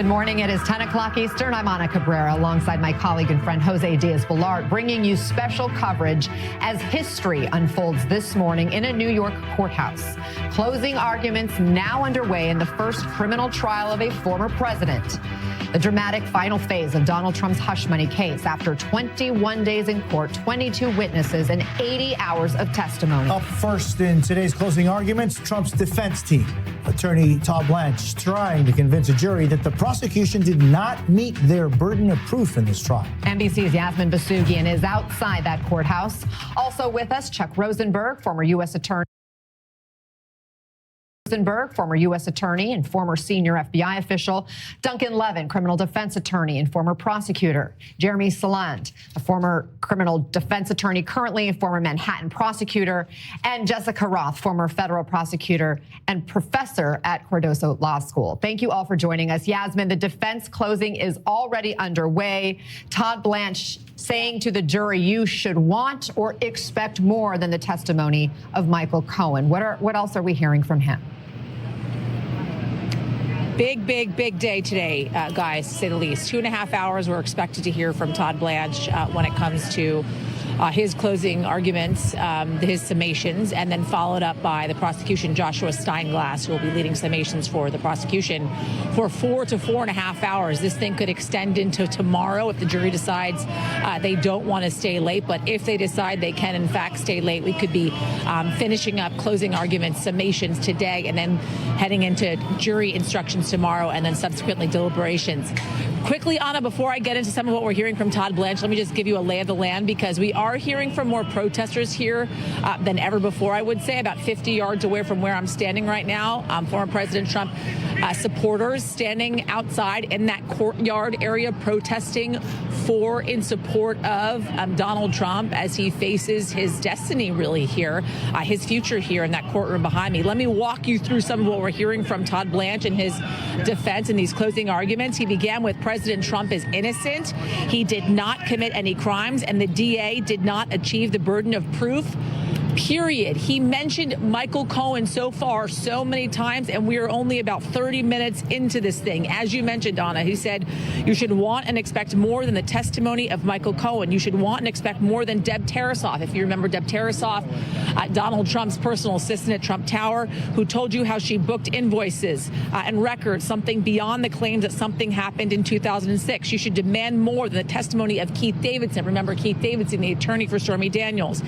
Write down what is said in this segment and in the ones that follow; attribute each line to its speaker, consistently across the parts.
Speaker 1: Good morning. It is 10 o'clock Eastern. I'm Anik alongside my colleague and friend Jose Diaz-Balart, bringing you special coverage as history unfolds this morning in a New York courthouse. Closing arguments now underway in the first criminal trial of a former president. The dramatic final phase of Donald Trump's hush money case after 21 days in court, 22 witnesses, and 80 hours of testimony.
Speaker 2: Up first in today's closing arguments, Trump's defense team. Attorney Todd Blanche trying to convince a jury that the prosecution did not meet their burden of proof in this trial.
Speaker 1: NBC's Yasmin Basugian is outside that courthouse. Also with us, Chuck Rosenberg, former U.S. Attorney. Former U.S. Attorney and former senior FBI official, Duncan Levin, criminal defense attorney and former prosecutor, Jeremy Saland, a former criminal defense attorney, currently a former Manhattan prosecutor, and Jessica Roth, former federal prosecutor and professor at Cardozo Law School. Thank you all for joining us. Yasmin, the defense closing is already underway. Todd Blanche saying to the jury, you should want or expect more than the testimony of Michael Cohen. What else are we hearing from him?
Speaker 3: Big day today, guys, to say the least. 2.5 hours we're expected to hear from Todd Blanche when it comes to his closing arguments, his summations, and then followed up by the prosecution, Joshua Steinglass, who will be leading summations for the prosecution for 4 to 4.5 hours. This thing could extend into tomorrow if the jury decides they don't want to stay late. But if they decide they can, in fact, stay late, we could be finishing up closing arguments, summations today, and then heading into jury instructions tomorrow, and then subsequently deliberations. Quickly, Anna, before I get into some of what we're hearing from Todd Blanche, let me just give you a lay of the land, because we are hearing from more protesters here than ever before, I would say, about 50 yards away from where I'm standing right now. Former President Trump supporters standing outside in that courtyard area protesting in support of Donald Trump as he faces his destiny really here, his future here in that courtroom behind me. Let me walk you through some of what we're hearing from Todd Blanche and his defense in these closing arguments. He began with President Trump is innocent. He did not commit any crimes, and the DA did not achieve the burden of proof. Period. He mentioned Michael Cohen so far so many times, and we are only about 30 minutes into this thing. As you mentioned, Donna, he said you should want and expect more than the testimony of Michael Cohen. You should want and expect more than Deb Tarasoff. If you remember Deb Tarasoff, Donald Trump's personal assistant at Trump Tower, who told you how she booked invoices and records, something beyond the claims that something happened in 2006. You should demand more than the testimony of Keith Davidson. Remember Keith Davidson, the attorney for Stormy Daniels,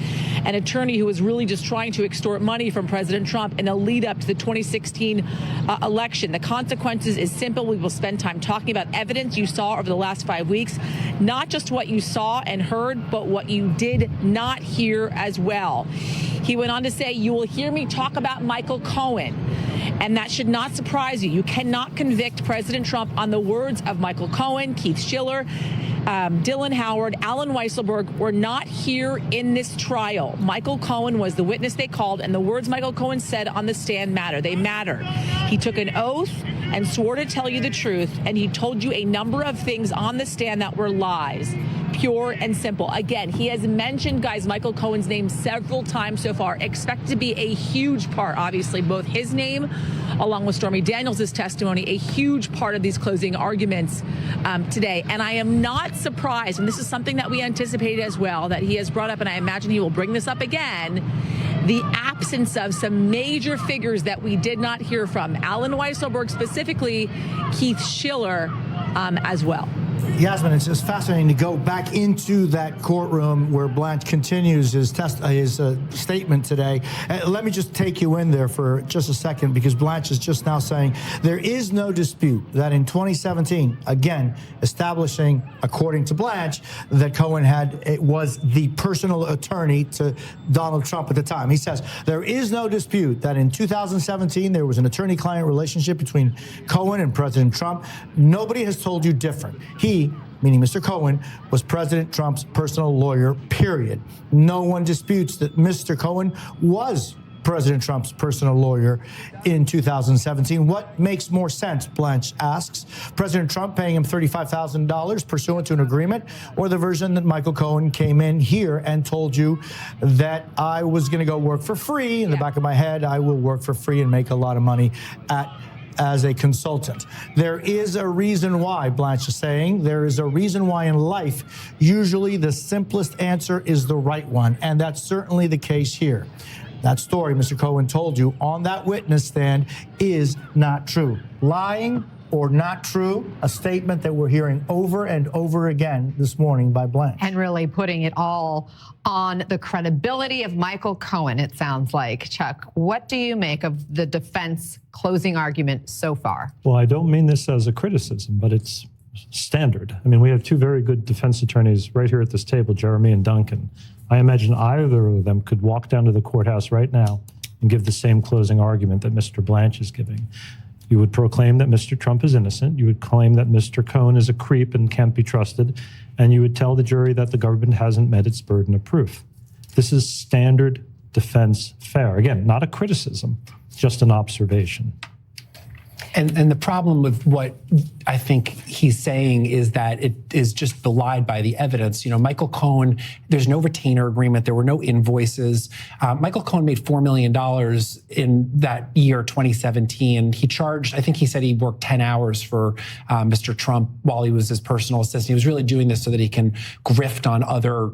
Speaker 3: an attorney who was really just trying to extort money from President Trump in a lead up to the 2016 election. The consequences is simple. We will spend time talking about evidence you saw over the last 5 weeks, not just what you saw and heard, but what you did not hear as well. He went on to say, you will hear me talk about Michael Cohen, and that should not surprise you. You cannot convict President Trump on the words of Michael Cohen, Keith Schiller, Dylan Howard, Alan Weisselberg were not here in this trial. Michael Cohen was the witness they called, and the words Michael Cohen said on the stand matter. They matter. He took an oath and swore to tell you the truth, and he told you a number of things on the stand that were lies. Pure and simple. Again, he has mentioned, guys, Michael Cohen's name several times so far. Expect to be a huge part, obviously, both his name, along with Stormy Daniels' testimony, a huge part of these closing arguments today. And I am not surprised, and this is something that we anticipated as well, that he has brought up, and I imagine he will bring this up again, the absence of some major figures that we did not hear from. Alan Weisselberg specifically, Keith Schiller as well.
Speaker 2: Yasmin, it's just fascinating to go back into that courtroom where Blanche continues his statement today. Let me just take you in there for just a second, because Blanche is just now saying there is no dispute that in 2017, again, establishing, according to Blanche, that Cohen was the personal attorney to Donald Trump at the time. He says there is no dispute that in 2017 there was an attorney-client relationship between Cohen and President Trump. Nobody has told you different. He, meaning Mr. Cohen, was President Trump's personal lawyer, period. No one disputes that Mr. Cohen was President Trump's personal lawyer in 2017. What makes more sense, Blanche asks? President Trump paying him $35,000 pursuant to an agreement, or the version that Michael Cohen came in here and told you that I was going to go work for free? In the back of my head, I will work for free and make a lot of money at as a consultant. There is a reason why, Blanche is saying, there is a reason why in life, usually the simplest answer is the right one, and that's certainly the case here. That story Mr. Cohen told you on that witness stand is not true. Lying or not true, a statement that we're hearing over and over again this morning by Blanche.
Speaker 1: And really putting it all on the credibility of Michael Cohen, it sounds like. Chuck, what do you make of the defense closing argument so far?
Speaker 4: Well, I don't mean this as a criticism, but it's standard. I mean, we have two very good defense attorneys right here at this table, Jeremy and Duncan. I imagine either of them could walk down to the courthouse right now and give the same closing argument that Mr. Blanche is giving. You would proclaim that Mr. Trump is innocent. You would claim that Mr. Cohen is a creep and can't be trusted. And you would tell the jury that the government hasn't met its burden of proof. This is standard defense fare. Again, not a criticism, just an observation.
Speaker 5: And the problem with what I think he's saying is that it is just belied by the evidence. You know, Michael Cohen, there's no retainer agreement. There were no invoices. Michael Cohen made $4 million in that year, 2017. He charged, I think he said he worked 10 hours for Mr. Trump while he was his personal assistant. He was really doing this so that he can grift on other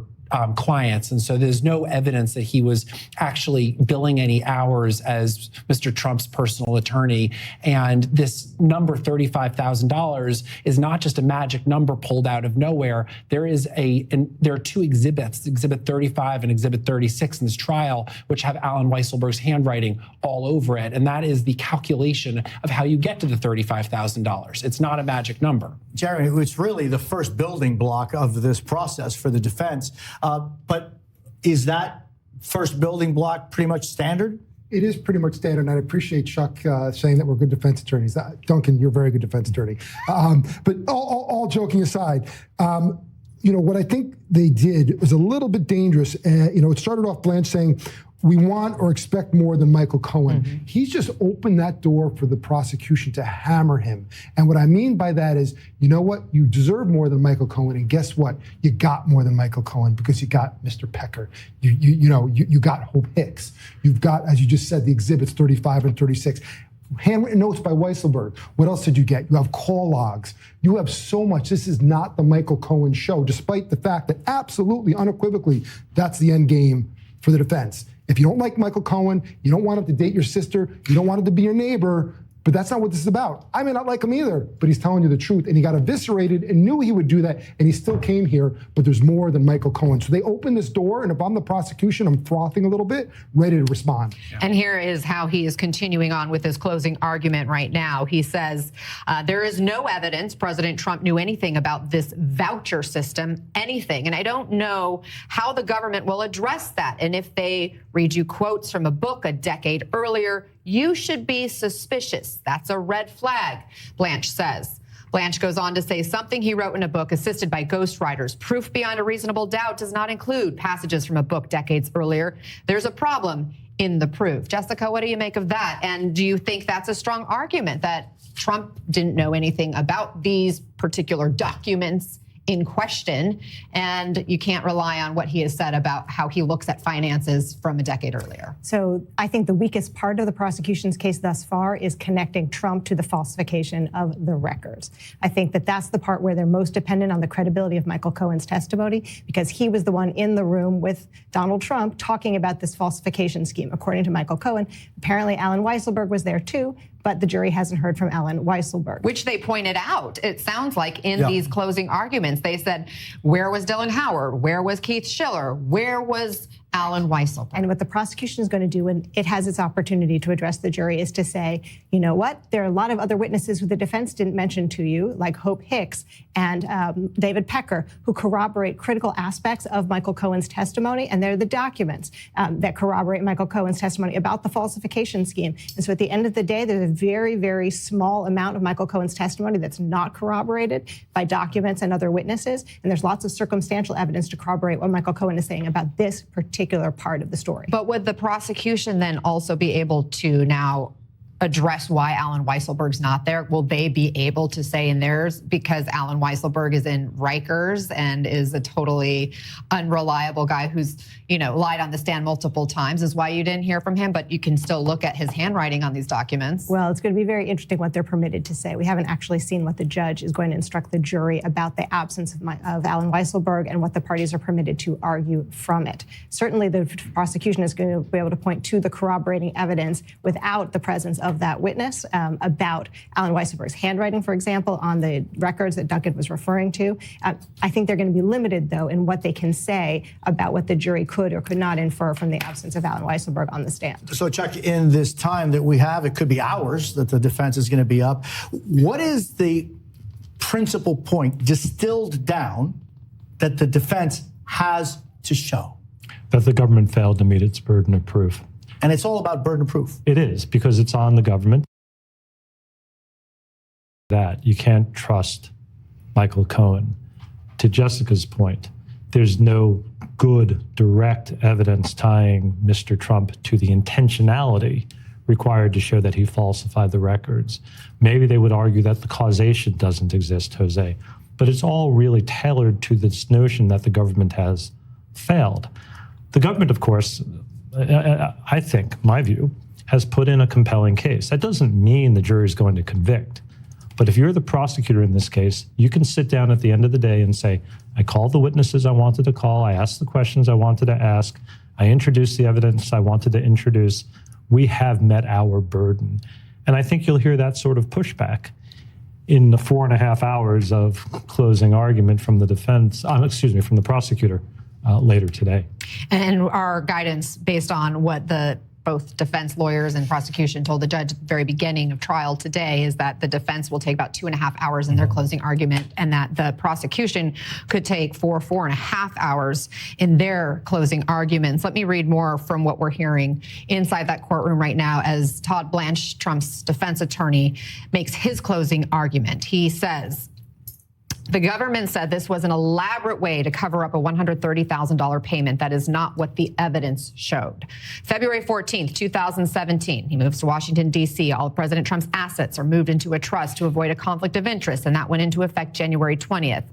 Speaker 5: clients. And so there's no evidence that he was actually billing any hours as Mr. Trump's personal attorney. And this number, $35,000, is not just a magic number pulled out of nowhere. There are two exhibits, Exhibit 35 and Exhibit 36 in this trial, which have Alan Weisselberg's handwriting all over it. And that is the calculation of how you get to the $35,000. It's not a magic number.
Speaker 2: Jeremy, it's really the first building block of this process for the defense. But is that first building block pretty much standard?
Speaker 6: It is pretty much standard, and I appreciate Chuck saying that we're good defense attorneys. Duncan, you're a very good defense attorney. But all joking aside, you know, what I think they did was a little bit dangerous. You know, it started off Blanche saying, we want or expect more than Michael Cohen. Mm-hmm. He's just opened that door for the prosecution to hammer him. And what I mean by that is, you know what? You deserve more than Michael Cohen. And guess what? You got more than Michael Cohen because you got Mr. Pecker. You got Hope Hicks. You've got, as you just said, the exhibits 35 and 36. Handwritten notes by Weisselberg. What else did you get? You have call logs. You have so much. This is not the Michael Cohen show, despite the fact that absolutely, unequivocally, that's the end game for the defense. If you don't like Michael Cohen, you don't want him to date your sister, you don't want him to be your neighbor, but that's not what this is about. I may not like him either, but he's telling you the truth. And he got eviscerated and knew he would do that, and he still came here, but there's more than Michael Cohen. So they opened this door, and if I'm the prosecution, I'm frothing a little bit, ready to respond.
Speaker 1: And here is how he is continuing on with his closing argument right now. He says, there is no evidence President Trump knew anything about this voucher system, anything. And I don't know how the government will address that. And if they read you quotes from a book a decade earlier, you should be suspicious. That's a red flag, Blanche says. Blanche goes on to say something he wrote in a book assisted by ghostwriters. Proof beyond a reasonable doubt does not include passages from a book decades earlier. There's a problem in the proof. Jessica, what do you make of that? And do you think that's a strong argument that Trump didn't know anything about these particular documents in question, and you can't rely on what he has said about how he looks at finances from a decade earlier?
Speaker 7: So I think the weakest part of the prosecution's case thus far is connecting Trump to the falsification of the records. I think that that's the part where they're most dependent on the credibility of Michael Cohen's testimony, because he was the one in the room with Donald Trump talking about this falsification scheme. According to Michael Cohen, apparently Alan Weisselberg was there too, but the jury hasn't heard from Alan Weisselberg.
Speaker 1: Which they pointed out, it sounds like, in these closing arguments. They said, where was Dylan Howard? Where was Keith Schiller? Where was Alan Weisselberg?
Speaker 7: And what the prosecution is going to do when it has its opportunity to address the jury is to say, you know what? There are a lot of other witnesses who the defense didn't mention to you, like Hope Hicks and David Pecker, who corroborate critical aspects of Michael Cohen's testimony. And they're the documents that corroborate Michael Cohen's testimony about the falsification scheme. And so at the end of the day, there's a very, very small amount of Michael Cohen's testimony that's not corroborated by documents and other witnesses. And there's lots of circumstantial evidence to corroborate what Michael Cohen is saying about this particular part of the story.
Speaker 1: But would the prosecution then also be able to now address why Alan Weisselberg's not there? Will they be able to say in theirs, because Alan Weisselberg is in Rikers and is a totally unreliable guy who's, lied on the stand multiple times, is why you didn't hear from him, but you can still look at his handwriting on these documents?
Speaker 7: Well, it's going to be very interesting what they're permitted to say. We haven't actually seen what the judge is going to instruct the jury about the absence of Alan Weisselberg and what the parties are permitted to argue from it. Certainly, the prosecution is going to be able to point to the corroborating evidence without the presence of that witness about Alan Weisselberg's handwriting, for example, on the records that Duncan was referring to. I think they're going to be limited, though, in what they can say about what the jury could or could not infer from the absence of Alan Weisselberg on the stand.
Speaker 2: So, Chuck, in this time that we have, it could be hours that the defense is going to be up. What is the principal point distilled down that the defense has to show?
Speaker 4: That the government failed to meet its burden of proof.
Speaker 2: And it's all about burden of proof.
Speaker 4: It is, because it's on the government. That you can't trust Michael Cohen. To Jessica's point, there's no good direct evidence tying Mr. Trump to the intentionality required to show that he falsified the records. Maybe they would argue that the causation doesn't exist, Jose, but it's all really tailored to this notion that the government has failed. The government, of course, I think, my view, has put in a compelling case. That doesn't mean the jury is going to convict. But if you're the prosecutor in this case, you can sit down at the end of the day and say, I called the witnesses I wanted to call, I asked the questions I wanted to ask, I introduced the evidence I wanted to introduce. We have met our burden. And I think you'll hear that sort of pushback in the 4.5 hours of closing argument from the defense, from the prosecutor later today.
Speaker 1: And our guidance, based on what both defense lawyers and prosecution told the judge at the very beginning of trial today, is that the defense will take about 2.5 hours in their closing argument, and that the prosecution could take 4.5 hours in their closing arguments. Let me read more from what we're hearing inside that courtroom right now as Todd Blanche, Trump's defense attorney, makes his closing argument. He says, the government said this was an elaborate way to cover up a $130,000 payment. That is not what the evidence showed. February 14th, 2017, he moves to Washington, D.C. All of President Trump's assets are moved into a trust to avoid a conflict of interest, and that went into effect January 20th.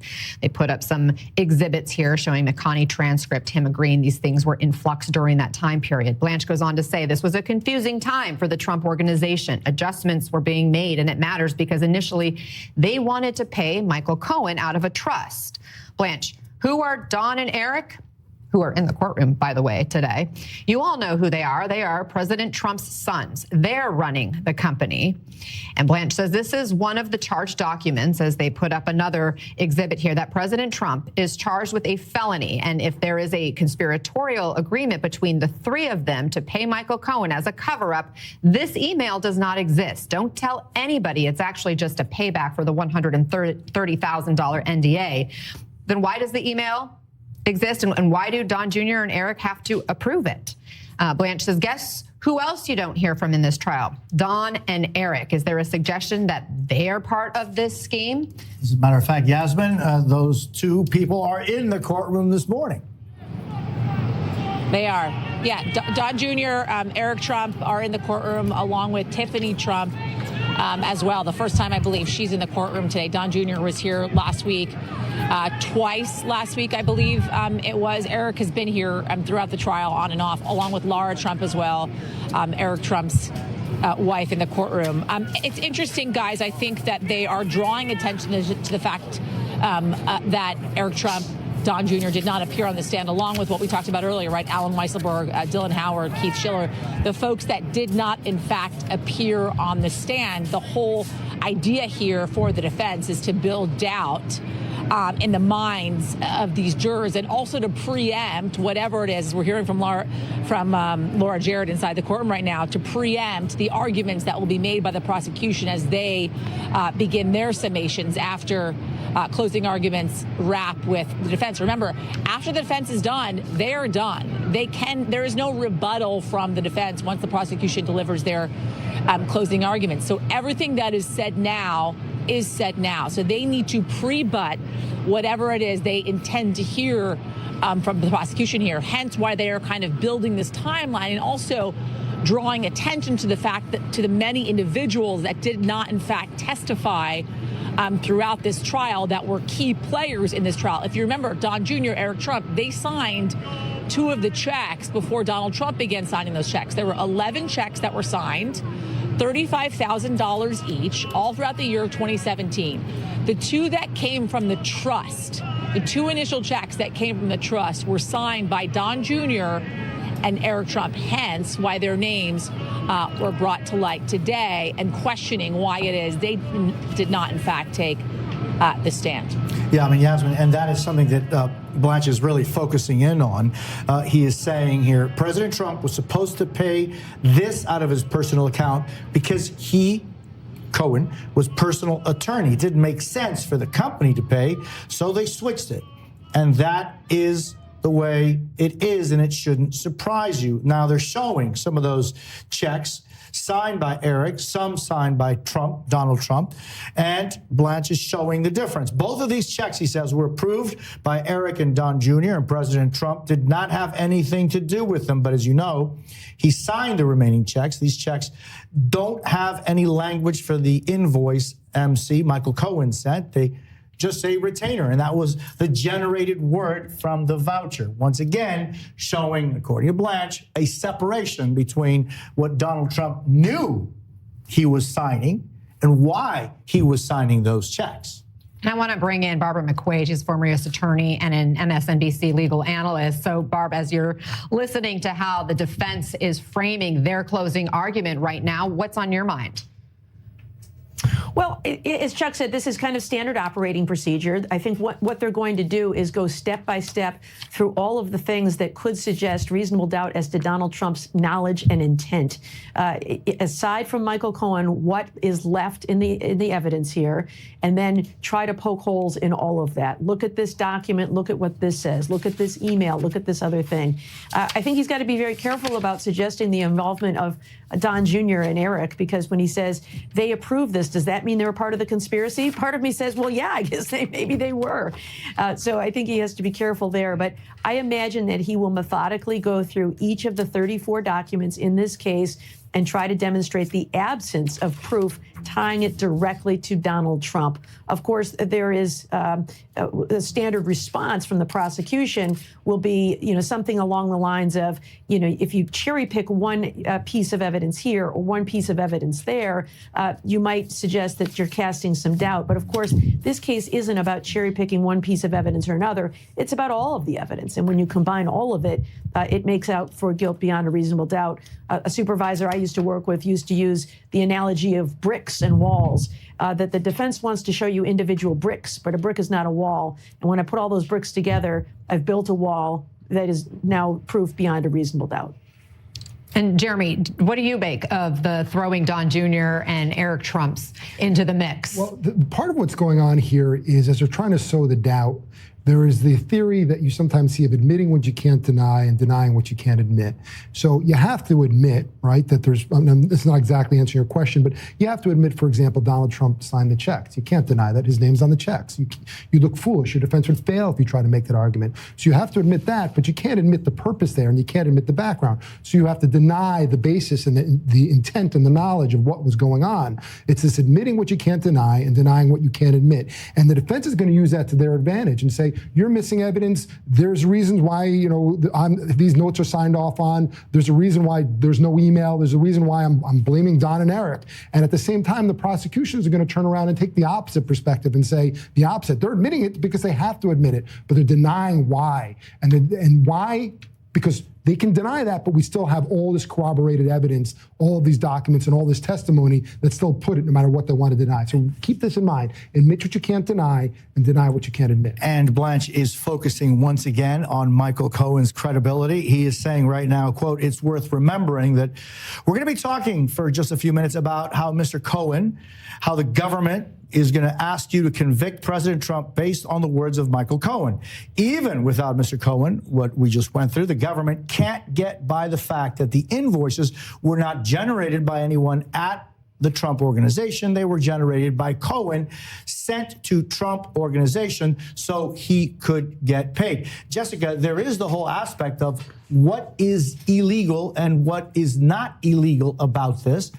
Speaker 1: They put up some exhibits here showing the Connie transcript, him agreeing these things were in flux during that time period. Blanche goes on to say this was a confusing time for the Trump organization. Adjustments were being made, and it matters because initially they wanted to pay Michael Cohen out of a trust. Blanche, who are Don and Eric? Who are in the courtroom, by the way, today. You all know who they are. They are President Trump's sons. They're running the company. And Blanche says this is one of the charged documents, as they put up another exhibit here, that President Trump is charged with a felony. And if there is a conspiratorial agreement between the three of them to pay Michael Cohen as a cover-up, this email does not exist. Don't tell anybody it's actually just a payback for the $130,000 NDA. Then why does the email exist, and why do Don Jr. and Eric have to approve it? Blanche says, guess who else you don't hear from in this trial? Don and Eric. Is there a suggestion that they are part of this scheme?
Speaker 2: As a matter of fact, Yasmin, those two people are in the courtroom this morning.
Speaker 3: They are. Yeah, Don Jr., Eric Trump are in the courtroom along with Tiffany Trump as well. The first time I believe she's in the courtroom today. Don Jr. was here last week. Twice last week, I believe it was. Eric has been here throughout the trial on and off, along with Laura Trump as well, Eric Trump's wife in the courtroom. It's interesting, guys. I think that they are drawing attention to the fact that Eric Trump, Don Jr. did not appear on the stand, along with what we talked about earlier, right? Alan Weisselberg, Dylan Howard, Keith Schiller, the folks that did not, in fact, appear on the stand. The whole idea here for the defense is to build doubt in the minds of these jurors, and also to preempt whatever it is. We're hearing from Laura Jarrett inside the courtroom right now, to preempt the arguments that will be made by the prosecution as they begin their summations after closing arguments wrap with the defense. Remember, after the defense is done, they are done. There is no rebuttal from the defense once the prosecution delivers their closing arguments. So everything that is said now is said now. So they need to pre-butt whatever it is they intend to hear from the prosecution here. Hence why they are kind of building this timeline, and also drawing attention to the fact that to the many individuals that did not, in fact, testify throughout this trial that were key players in this trial. If you remember, Don Jr., Eric Trump, they signed 2 of the checks before Donald Trump began signing those checks. There were 11 checks that were signed, $35,000 each, all throughout the year of 2017. The 2 that came from the trust, the 2 initial checks that came from the trust were signed by Don Jr. and Eric Trump, hence why their names were brought to light today and questioning why it is they did not, in fact, take the stand.
Speaker 2: Yeah, I mean, Yasmin, and that is something that Blanche is really focusing in on. He is saying here, President Trump was supposed to pay this out of his personal account because he, Cohen, was personal attorney. It didn't make sense for the company to pay, so they switched it. And that is the way it is, and it shouldn't surprise you. Now, they're showing some of those checks signed by Eric, some signed by Trump, Donald Trump, and Blanche is showing the difference. Both of these checks, he says, were approved by Eric and Don Jr., and President Trump did not have anything to do with them. But as you know, he signed the remaining checks. These checks don't have any language for the invoice MC Michael Cohen sent. They just say retainer, and that was the generated word from the voucher. Once again, showing, according to Blanche, a separation between what Donald Trump knew he was signing and why he was signing those checks.
Speaker 1: And I want to bring in Barbara McQuaid. She's a former U.S. attorney and an MSNBC legal analyst. So, Barb, as you're listening to how the defense is framing their closing argument right now, what's on your mind?
Speaker 8: Well, as Chuck said, this is kind of standard operating procedure. I think what they're going to do is go step by step through all of the things that could suggest reasonable doubt as to Donald Trump's knowledge and intent. Aside from Michael Cohen, what is left in the evidence here, and then try to poke holes in all of that. Look at this document. Look at what this says. Look at this email. Look at this other thing. I think he's got to be very careful about suggesting the involvement of Don Jr. and Eric, because when he says they approved this, does that mean they were part of the conspiracy? Part of me says, well, yeah, I guess maybe they were. So I think he has to be careful there. But I imagine that he will methodically go through each of the 34 documents in this case and try to demonstrate the absence of proof tying it directly to Donald Trump. Of course, there is a standard response from the prosecution will be, something along the lines of, if you cherry pick one piece of evidence here or one piece of evidence there, you might suggest that you're casting some doubt. But of course, this case isn't about cherry picking one piece of evidence or another. It's about all of the evidence. And when you combine all of it, it makes out for guilt beyond a reasonable doubt. A supervisor I used to work with used to use the analogy of bricks and walls, that the defense wants to show you individual bricks, but a brick is not a wall. And when I put all those bricks together, I've built a wall that is now proof beyond a reasonable doubt.
Speaker 1: And Jeremy, what do you make of the throwing Don Jr. and Eric Trumps into the mix?
Speaker 6: Well, part of what's going on here is, as they're trying to sow the doubt, there is the theory that you sometimes see of admitting what you can't deny and denying what you can't admit. So you have to admit, right, that there's, it's not exactly answering your question, but you have to admit, for example, Donald Trump signed the checks. You can't deny that. His name's on the checks. You look foolish. Your defense would fail if you try to make that argument. So you have to admit that, but you can't admit the purpose there, and you can't admit the background. So you have to deny the basis and the intent and the knowledge of what was going on. It's this admitting what you can't deny and denying what you can't admit. And the defense is going to use that to their advantage and say, you're missing evidence. There's reasons why, these notes are signed off on. There's a reason why there's no email. There's a reason why I'm blaming Don and Eric. And at the same time, the prosecutions are going to turn around and take the opposite perspective and say the opposite. They're admitting it because they have to admit it, but they're denying why. And why? Because they can deny that, but we still have all this corroborated evidence, all of these documents and all this testimony that still put it no matter what they want to deny. So keep this in mind. Admit what you can't deny and deny what you can't admit.
Speaker 2: And Blanche is focusing once again on Michael Cohen's credibility. He is saying right now, quote, it's worth remembering that we're going to be talking for just a few minutes about how Mr. Cohen, how the government is going to ask you to convict President Trump based on the words of Michael Cohen. Even without Mr. Cohen, what we just went through, the government can't get by the fact that the invoices were not generated by anyone at the Trump organization. They were generated by Cohen, sent to Trump organization so he could get paid. Jessica, there is the whole aspect of what is illegal and what is not illegal about this.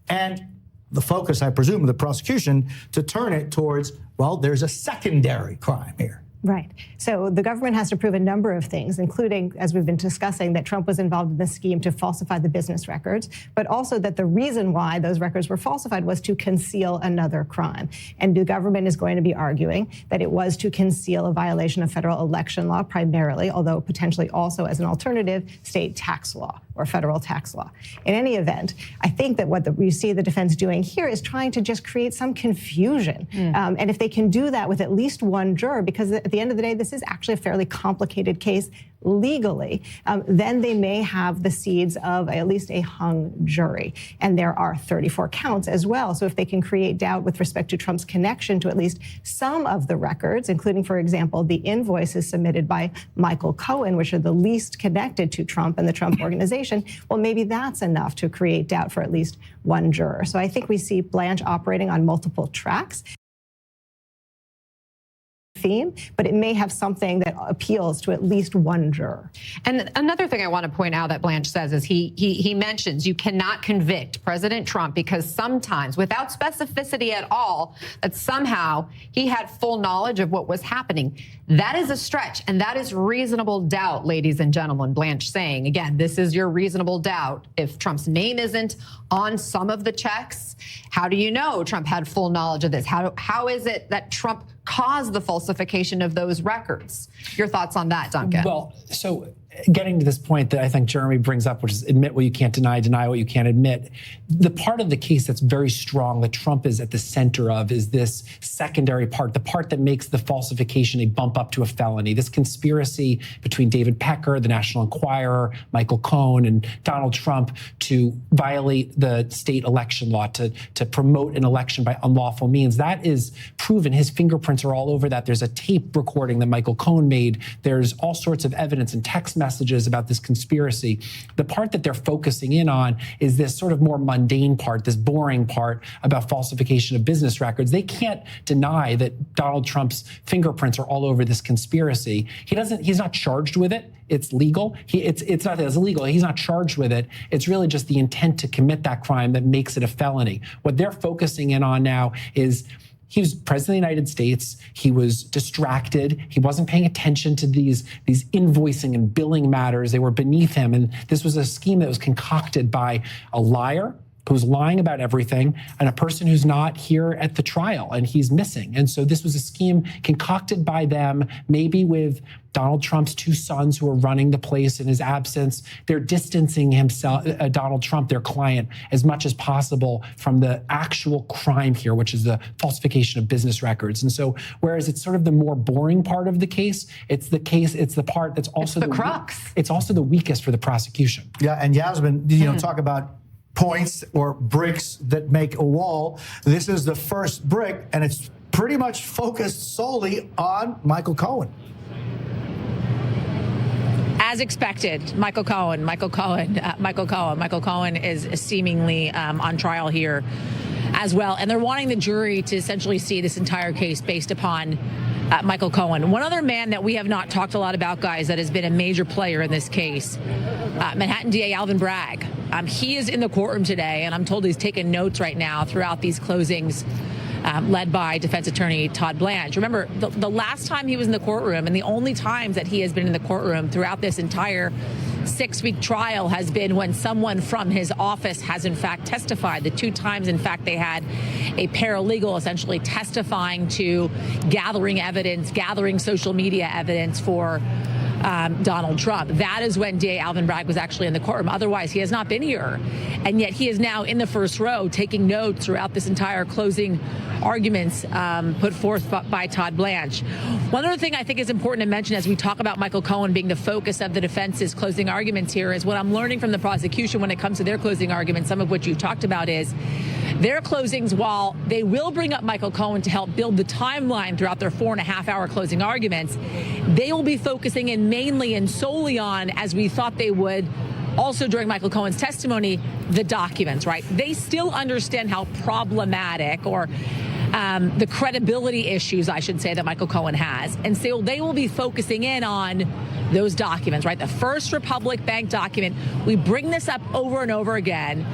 Speaker 2: And the focus, I presume, of the prosecution to turn it towards, well, there's a secondary crime here.
Speaker 7: Right. So the government has to prove a number of things, including, as we've been discussing, that Trump was involved in the scheme to falsify the business records, but also that the reason why those records were falsified was to conceal another crime. And the government is going to be arguing that it was to conceal a violation of federal election law primarily, although potentially also as an alternative, state tax law or federal tax law. In any event, I think that what we see the defense doing here is trying to just create some confusion. And if they can do that with at least one juror, because at the end of the day, this is actually a fairly complicated case legally, then they may have the seeds of at least a hung jury. And there are 34 counts as well. So if they can create doubt with respect to Trump's connection to at least some of the records, including, for example, the invoices submitted by Michael Cohen, which are the least connected to Trump and the Trump organization, well, maybe that's enough to create doubt for at least one juror. So I think we see Blanche operating on multiple tracks. Theme, but it may have something that appeals to at least one juror.
Speaker 1: And another thing I want to point out that Blanche says is he mentions you cannot convict President Trump because sometimes, without specificity at all, that somehow he had full knowledge of what was happening. That is a stretch, and that is reasonable doubt, ladies and gentlemen. Blanche saying, again, this is your reasonable doubt. If Trump's name isn't on some of the checks, how do you know Trump had full knowledge of this? How is it that Trump caused the falsification of those records? Your thoughts on that, Duncan?
Speaker 5: Well, so getting to this point that I think Jeremy brings up, which is admit what you can't deny, deny what you can't admit. The part of the case that's very strong that Trump is at the center of is this secondary part, the part that makes the falsification a bump up to a felony. This conspiracy between David Pecker, the National Enquirer, Michael Cohen, and Donald Trump to violate the state election law, to promote an election by unlawful means. That is proven. His fingerprints are all over that. There's a tape recording that Michael Cohen made. There's all sorts of evidence and text messages about this conspiracy. The part that they're focusing in on is this sort of more mundane part, this boring part about falsification of business records. They can't deny that Donald Trump's fingerprints are all over this conspiracy. He's not charged with it. It's legal. It's not that it's illegal. He's not charged with it. It's really just the intent to commit that crime that makes it a felony. What they're focusing in on now is he was president of the United States. He was distracted. He wasn't paying attention to these invoicing and billing matters. They were beneath him. And this was a scheme that was concocted by a liar who's lying about everything and a person who's not here at the trial and he's missing. And so this was a scheme concocted by them, maybe with Donald Trump's two sons who are running the place in his absence. They're distancing Donald Trump, their client, as much as possible from the actual crime here, which is the falsification of business records. And so, whereas it's sort of the more boring part of the case, it's the part that's also
Speaker 1: the crux.
Speaker 5: It's also the weakest for the prosecution.
Speaker 2: Yeah, and Yasmin, talk about points or bricks that make a wall. This is the first brick, and it's pretty much focused solely on Michael Cohen.
Speaker 3: As expected, Michael Cohen is seemingly on trial here as well. And they're wanting the jury to essentially see this entire case based upon Michael Cohen. One other man that we have not talked a lot about, guys, that has been a major player in this case, Manhattan DA Alvin Bragg. He is in the courtroom today, and I'm told he's taking notes right now throughout these closings led by defense attorney Todd Blanche. Remember, the last time he was in the courtroom and the only times that he has been in the courtroom throughout this entire 6-week trial has been when someone from his office has in fact testified. The two times, in fact, they had a paralegal essentially testifying to gathering evidence, gathering social media evidence for Donald Trump. That is when DA Alvin Bragg was actually in the courtroom. Otherwise, he has not been here. And yet he is now in the first row taking notes throughout this entire closing arguments put forth by Todd Blanche. One other thing I think is important to mention as we talk about Michael Cohen being the focus of the defense's closing arguments here is what I'm learning from the prosecution when it comes to their closing arguments, some of which you talked about, is their closings, while they will bring up Michael Cohen to help build the timeline throughout their 4.5-hour closing arguments, they will be focusing in mainly and solely on, as we thought they would, also during Michael Cohen's testimony, the documents, right? They still understand how problematic or the credibility issues, I should say, that Michael Cohen has. And so they will be focusing in on those documents, right? The First Republic Bank document. We bring this up over and over again.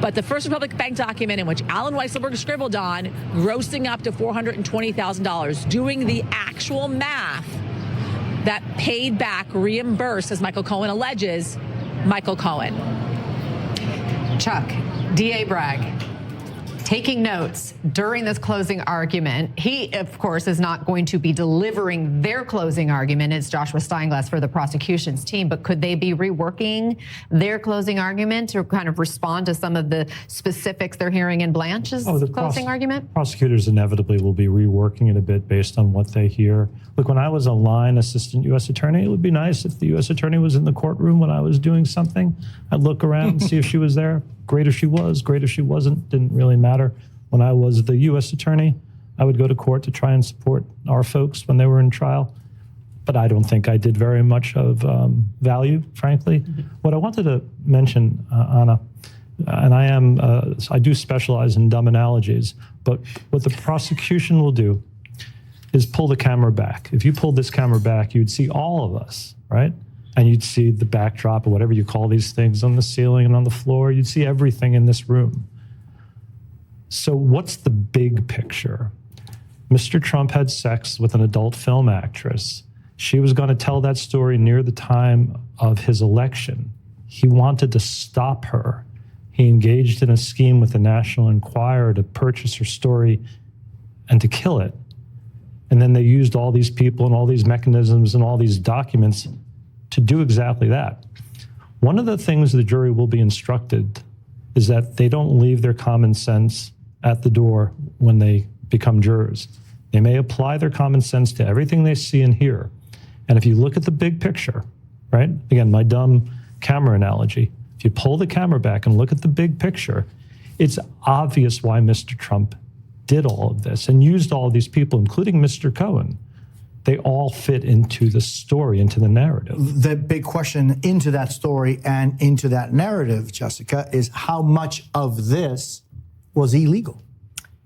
Speaker 3: But the First Republic Bank document in which Alan Weisselberg scribbled on, grossing up to $420,000, doing the actual math that paid back, reimbursed, as Michael Cohen alleges, Michael Cohen.
Speaker 1: Chuck, DA Bragg, taking notes during this closing argument. He, of course, is not going to be delivering their closing argument. It's Joshua Steinglass for the prosecution's team. But could they be reworking their closing argument to kind of respond to some of the specifics they're hearing in Blanche's closing argument?
Speaker 4: Prosecutors inevitably will be reworking it a bit based on what they hear. Look, when I was a line assistant U.S. attorney, it would be nice if the U.S. attorney was in the courtroom when I was doing something. I'd look around and see if she was there. Great if she was, great if she wasn't, didn't really matter. When I was the U.S. attorney, I would go to court to try and support our folks when they were in trial. But I don't think I did very much of value, frankly. What I wanted to mention, Anna, and I do specialize in dumb analogies, but what the prosecution will do is pull the camera back. If you pulled this camera back, you'd see all of us, right? And you'd see the backdrop or whatever you call these things on the ceiling and on the floor. You'd see everything in this room. So what's the big picture? Mr. Trump had sex with an adult film actress. She was going to tell that story near the time of his election. He wanted to stop her. He engaged in a scheme with the National Enquirer to purchase her story and to kill it. And then they used all these people and all these mechanisms and all these documents to do exactly that. One of the things the jury will be instructed is that they don't leave their common sense at the door when they become jurors. They may apply their common sense to everything they see and hear. And if you look at the big picture, right? Again, my dumb camera analogy. If you pull the camera back and look at the big picture, it's obvious why Mr. Trump did all of this and used all of these people, including Mr. Cohen. They all fit into the story, into the narrative.
Speaker 2: The big question into that story and into that narrative, Jessica, is how much of this was illegal?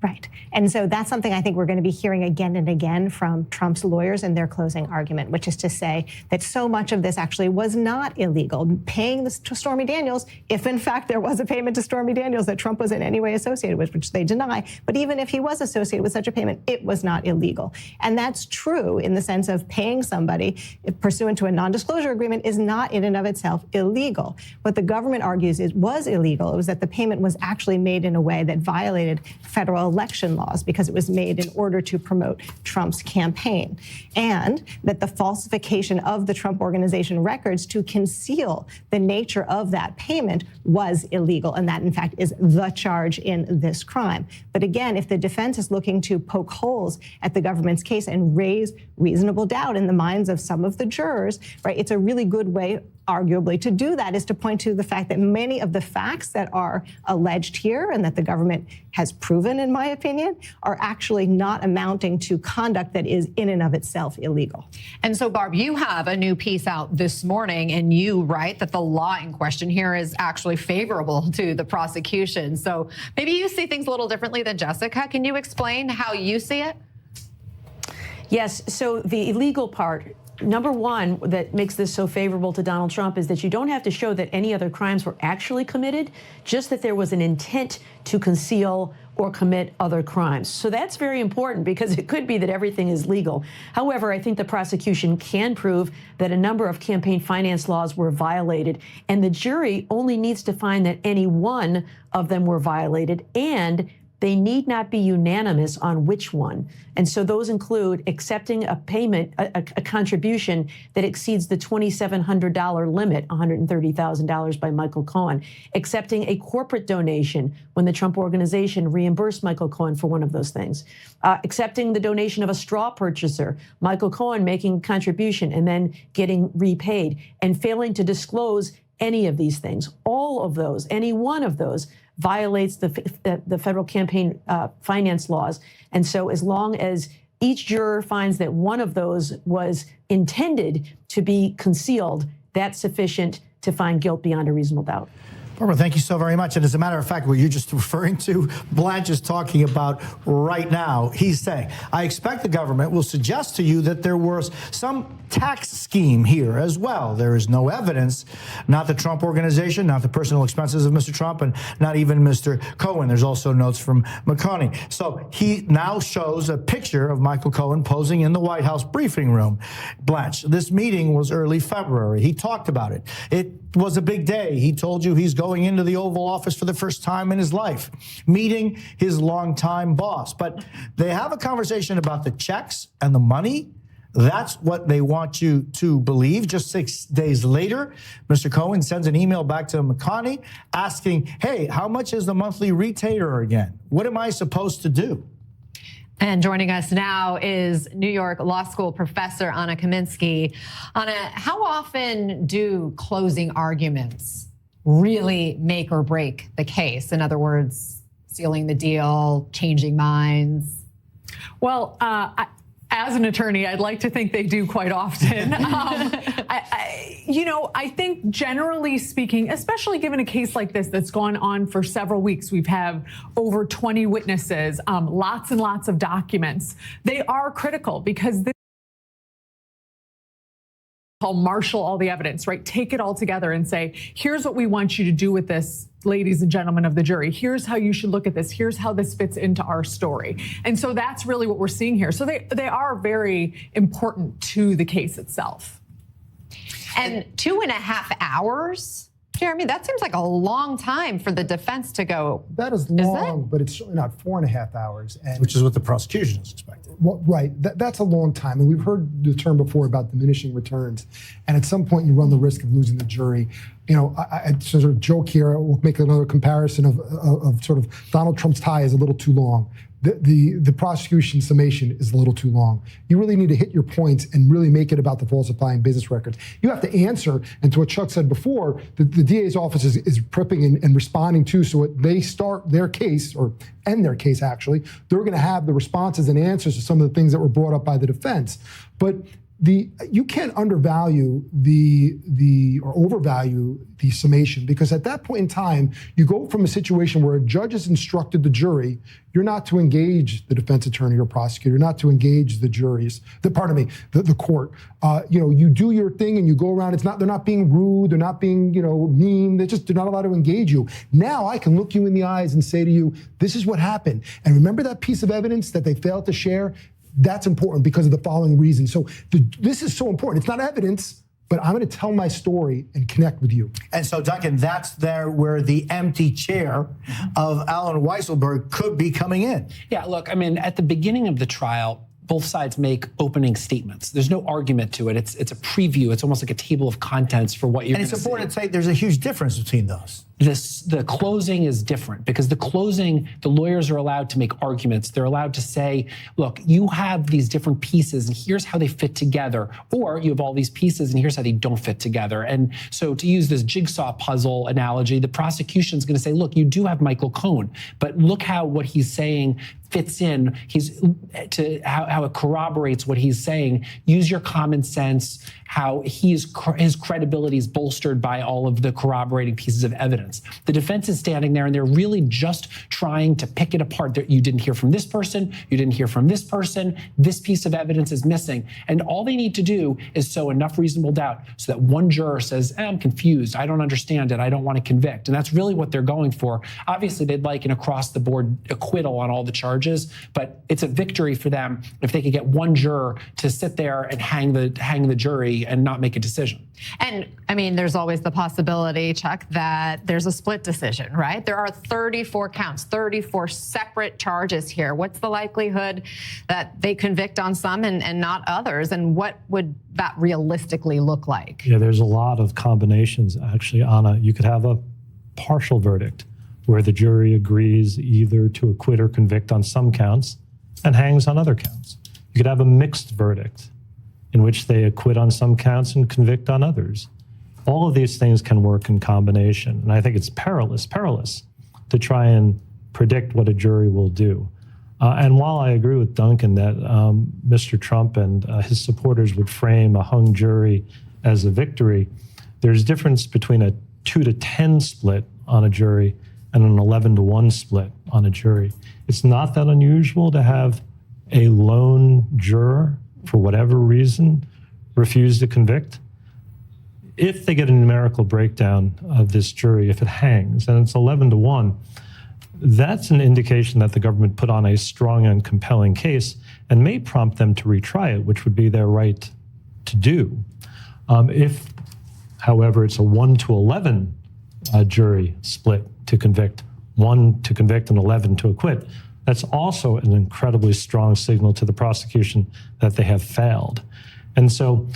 Speaker 7: Right. And so that's something I think we're going to be hearing again and again from Trump's lawyers in their closing argument, which is to say that so much of this actually was not illegal. Paying this to Stormy Daniels, if in fact there was a payment to Stormy Daniels that Trump was in any way associated with, which they deny, but even if he was associated with such a payment, it was not illegal. And that's true in the sense of paying somebody pursuant to a non-disclosure agreement is not in and of itself illegal. What the government argues was illegal. It was that the payment was actually made in a way that violated federal election laws because it was made in order to promote Trump's campaign, and that the falsification of the Trump Organization records to conceal the nature of that payment was illegal, and that in fact is the charge in this crime. But again, if the defense is looking to poke holes at the government's case and raise reasonable doubt in the minds of some of the jurors, right, it's a really good way arguably to do that is to point to the fact that many of the facts that are alleged here and that the government has proven, in my opinion, are actually not amounting to conduct that is in and of itself illegal.
Speaker 1: And so, Barb, you have a new piece out this morning, and you write that the law in question here is actually favorable to the prosecution. So maybe you see things a little differently than Jessica. Can you explain how you see it?
Speaker 8: Yes. So the illegal part, number one, that makes this so favorable to Donald Trump is that you don't have to show that any other crimes were actually committed, just that there was an intent to conceal or commit other crimes. So that's very important because it could be that everything is legal. However, I think the prosecution can prove that a number of campaign finance laws were violated, and the jury only needs to find that any one of them were violated, and they need not be unanimous on which one. And so those include accepting a payment, a contribution that exceeds the $2,700 limit, $130,000 by Michael Cohen, accepting a corporate donation when the Trump Organization reimbursed Michael Cohen for one of those things, accepting the donation of a straw purchaser, Michael Cohen making a contribution and then getting repaid, and failing to disclose any of these things. All of those, any one of those, violates the federal campaign finance laws. And so as long as each juror finds that one of those was intended to be concealed, that's sufficient to find guilt beyond a reasonable doubt.
Speaker 2: Barbara, thank you so very much. And as a matter of fact, what you're just referring to, Blanche is talking about right now. He's saying, I expect the government will suggest to you that there was some tax scheme here as well. There is no evidence, not the Trump organization, not the personal expenses of Mr. Trump, and not even Mr. Cohen. There's also notes from McConney. So he now shows a picture of Michael Cohen posing in the White House briefing room. Blanche, this meeting was early February. He talked about it. It was a big day. He told you he's going into the Oval Office for the first time in his life, meeting his longtime boss. But they have a conversation about the checks and the money. That's what they want you to believe. Just 6 days later, Mr. Cohen sends an email back to McConney asking, hey, how much is the monthly retainer again? What am I supposed to do?
Speaker 1: And joining us now is New York Law School professor Anna Kaminsky. Anna, how often do closing arguments really make or break the case? In other words, sealing the deal, changing minds?
Speaker 9: Well, as an attorney, I'd like to think they do quite often. I think generally speaking, especially given a case like this that's gone on for several weeks, we've have over 20 witnesses, lots and lots of documents. They are critical because this marshal all the evidence, right? Take it all together and say, here's what we want you to do with this, ladies and gentlemen of the jury. Here's how you should look at this. Here's how this fits into our story. And so that's really what we're seeing here. So they are very important to the case itself.
Speaker 1: And 2.5 hours? Jeremy, that seems like a long time for the defense to go.
Speaker 6: That is long, but it's certainly not 4.5 hours. And
Speaker 2: which is what the prosecution is expecting.
Speaker 6: Well, right. That's a long time. And we've heard the term before about diminishing returns. And at some point, you run the risk of losing the jury. You know, I sort of joke here, we'll make another comparison of sort of Donald Trump's tie is a little too long. The prosecution summation is a little too long. You really need to hit your points and really make it about the falsifying business records. You have to answer, and to what Chuck said before, the DA's office is prepping and responding to, so when they start their case, or end their case actually, they're gonna have the responses and answers to some of the things that were brought up by the defense. But you can't undervalue or overvalue the summation, because at that point in time, you go from a situation where a judge has instructed the jury, you're not to engage the defense attorney or prosecutor, not to engage the the court. You do your thing and you go around. They're not being rude, they're not being, mean. They're not allowed to engage you. Now I can look you in the eyes and say to you, this is what happened. And remember that piece of evidence that they failed to share? That's important because of the following reason. So this is so important. It's not evidence, but I'm going to tell my story and connect with you.
Speaker 2: And so, Duncan, that's where the empty chair of Alan Weisselberg could be coming in.
Speaker 5: Yeah, look, I mean, at the beginning of the trial, both sides make opening statements. There's no argument to it. It's a preview. It's almost like a table of contents for what you're going to say.
Speaker 2: And it's important to say there's a huge difference between those.
Speaker 5: The closing is different because the closing, the lawyers are allowed to make arguments. They're allowed to say, look, you have these different pieces and here's how they fit together. Or you have all these pieces and here's how they don't fit together. And so to use this jigsaw puzzle analogy, the prosecution's going to say, look, you do have Michael Cohen, but look how what he's saying fits in, how it corroborates what he's saying. Use your common sense, how his credibility is bolstered by all of the corroborating pieces of evidence. The defense is standing there and they're really just trying to pick it apart. You didn't hear from this person, you didn't hear from this person, this piece of evidence is missing. And all they need to do is sow enough reasonable doubt so that one juror says, I'm confused, I don't understand it, I don't want to convict. And that's really what they're going for. Obviously, they'd like an across-the-board acquittal on all the charges, but it's a victory for them if they could get one juror to sit there and hang the jury and not make a decision.
Speaker 1: And I mean, there's always the possibility, Chuck, that there's a split decision, right? There are 34 counts, 34 separate charges here. What's the likelihood that they convict on some and not others? And what would that realistically look like?
Speaker 4: Yeah, there's a lot of combinations, actually, Anna. You could have a partial verdict where the jury agrees either to acquit or convict on some counts and hangs on other counts. You could have a mixed verdict in which they acquit on some counts and convict on others. All of these things can work in combination. And I think it's perilous to try and predict what a jury will do. And while I agree with Duncan that Mr. Trump and his supporters would frame a hung jury as a victory, there's difference between a 2-10 split on a jury and an 11-1 split on a jury. It's not that unusual to have a lone juror, for whatever reason, refuse to convict. If they get a numerical breakdown of this jury, if it hangs, and it's 11-1, that's an indication that the government put on a strong and compelling case and may prompt them to retry it, which would be their right to do. If, however, it's a 1-11 jury split to convict, 1 to convict and 11 to acquit, that's also an incredibly strong signal to the prosecution that they have failed. And so,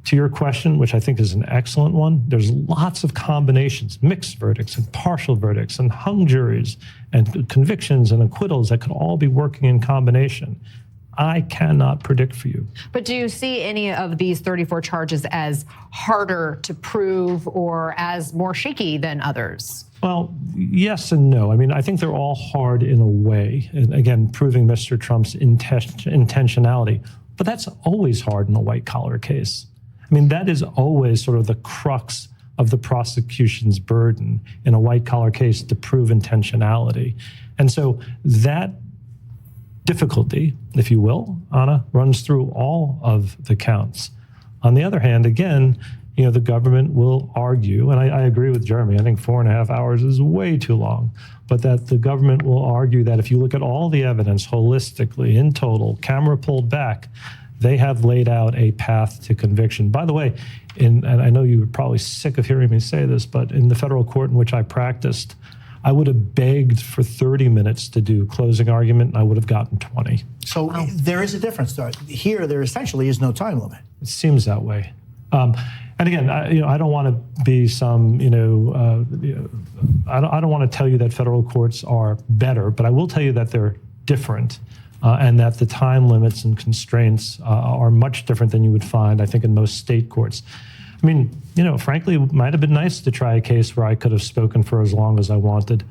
Speaker 4: to your question, which I think is an excellent one, there's lots of combinations, mixed verdicts and partial verdicts and hung juries and convictions and acquittals that could all be working in combination. I cannot predict for you.
Speaker 1: But do you see any of these 34 charges as harder to prove or as more shaky than others?
Speaker 4: Well, yes and no. I mean, I think they're all hard in a way. And again, proving Mr. Trump's intentionality. But that's always hard in a white-collar case. I mean, that is always sort of the crux of the prosecution's burden in a white-collar case to prove intentionality. And so that difficulty, if you will, Anna, runs through all of the counts. On the other hand, again, you know, the government will argue, and I agree with Jeremy, I think 4.5 hours is way too long, but that the government will argue that if you look at all the evidence holistically, in total, camera pulled back, they have laid out a path to conviction. By the way, and I know you're probably sick of hearing me say this, but in the federal court in which I practiced, I would have begged for 30 minutes to do closing argument, and I would have gotten 20.
Speaker 2: So there is a difference, though. Here, there essentially is no time limit.
Speaker 4: It seems that way. And again, I don't want to be some, I don't want to tell you that federal courts are better, but I will tell you that they're different. And that the time limits and constraints are much different than you would find, I think, in most state courts. I mean, frankly, it might have been nice to try a case where I could have spoken for as long as I wanted,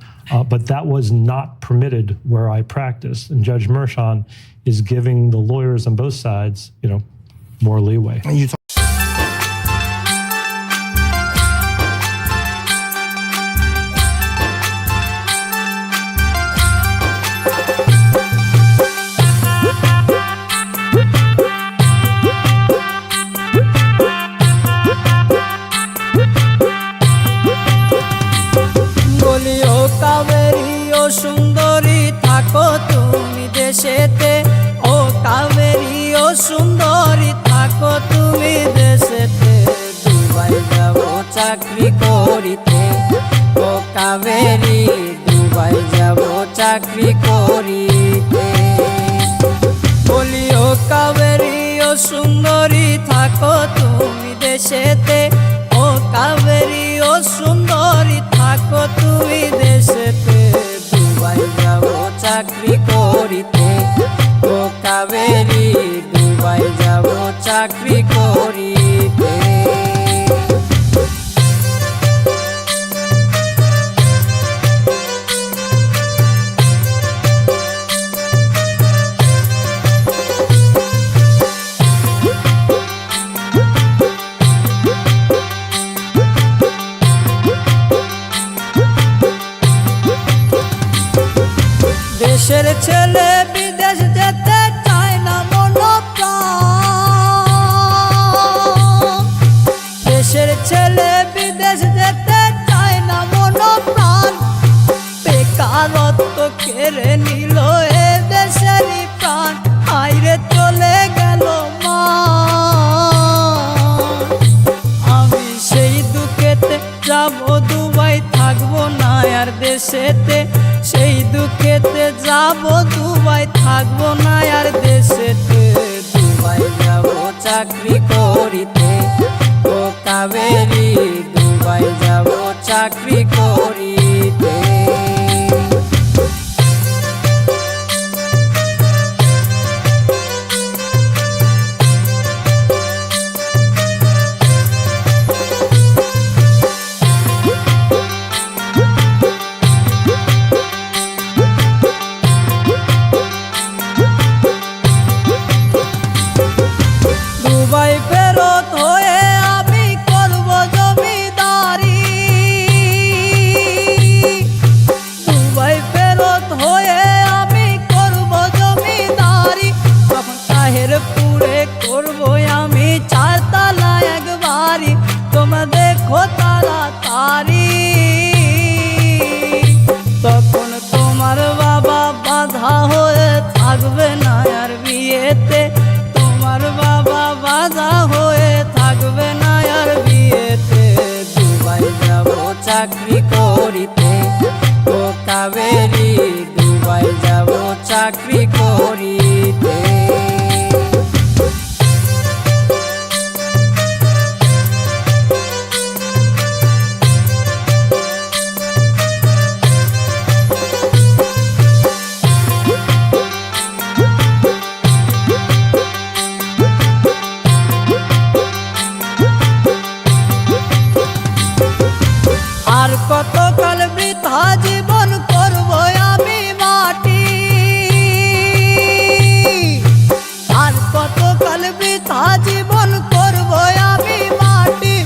Speaker 4: but that was not permitted where I practiced. And Judge Mershon is giving the lawyers on both sides, more leeway.
Speaker 10: দেশেতে ও কাবেরি ও সুন্দরী থাকো তুমি দেশেতে Dubai যাব চাকরি করিতে ও Kaveri Dubai যাব চাকরি করিতে বলি ও কাবেরি ও সুন্দরী থাকো তুমি দেশেতে ও কাবেরি ও সুন্দরী থাকো তুমি দেশেতে দুবাই যাব চাকরি করিতে ও কাবেরি দুবাই যাব চাকরি করিতে দেশের ছেলে বিদেশ যেতে চায় না মনোপ্রাণ দেশের ছেলে বিদেশ যেতে চায় না মনোপ্রাণ বেকারত্ব কেড়ে নিল এ দেশেরই প্রাণ হাইরে চলে গেল মা আমি সেই দুঃখেতে যাবো দুবাই থাকবো না আর দেশেতে সেই দুঃখেতে যাবো দুবাই থাকবো না আর দেশেতে দুবাই যাব চাকরি করিতে ও কাবেরি দুবাই যাব চাকরি করিতে দুবাই ফেরত হয়ে আমি করব জমিদার দেশেতে তোমার বাবা বাধা হয়ে থাকবে না আর বিয়েতে দুবাই যাব চাকরি করিতে ও কাবেরি দুবাই যাব চাকরি করিতে আর কতকাল বৃথা জীবন করব আমি মাটি আর কতকাল বৃথা জীবন করব আমি মাটি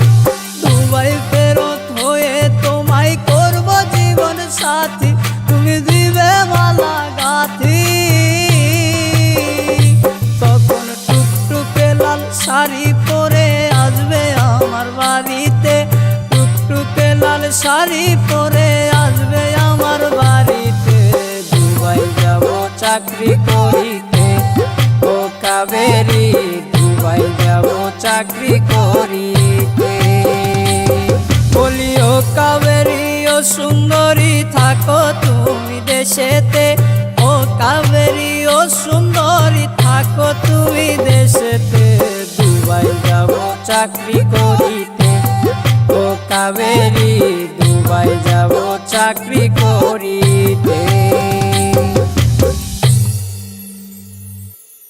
Speaker 10: দুবাই ফেরত হয়ে তোমায় করব জীবন সাথী তুমি দিবে মালা গাথি তখন টুকটুকে লাল শাড়ি পরে আসবে আমার বাড়িতে টুকটুকে লাল শাড়ি পরে আসবে আমার বাড়িতে দুবাই যাব চাকরি করিতে ও কাবেরি দুবাই যাব চাকরি করিতে বলি ও কাবেরি ও সুন্দরী থাকো তুমি দেশেতে ও কাবেরি ও সুন্দরী থাকো তুমি দেশেতে দুবাই যাব চাকরি করিতে ও কাবেরি দুবাই যাব চাকরি করিতে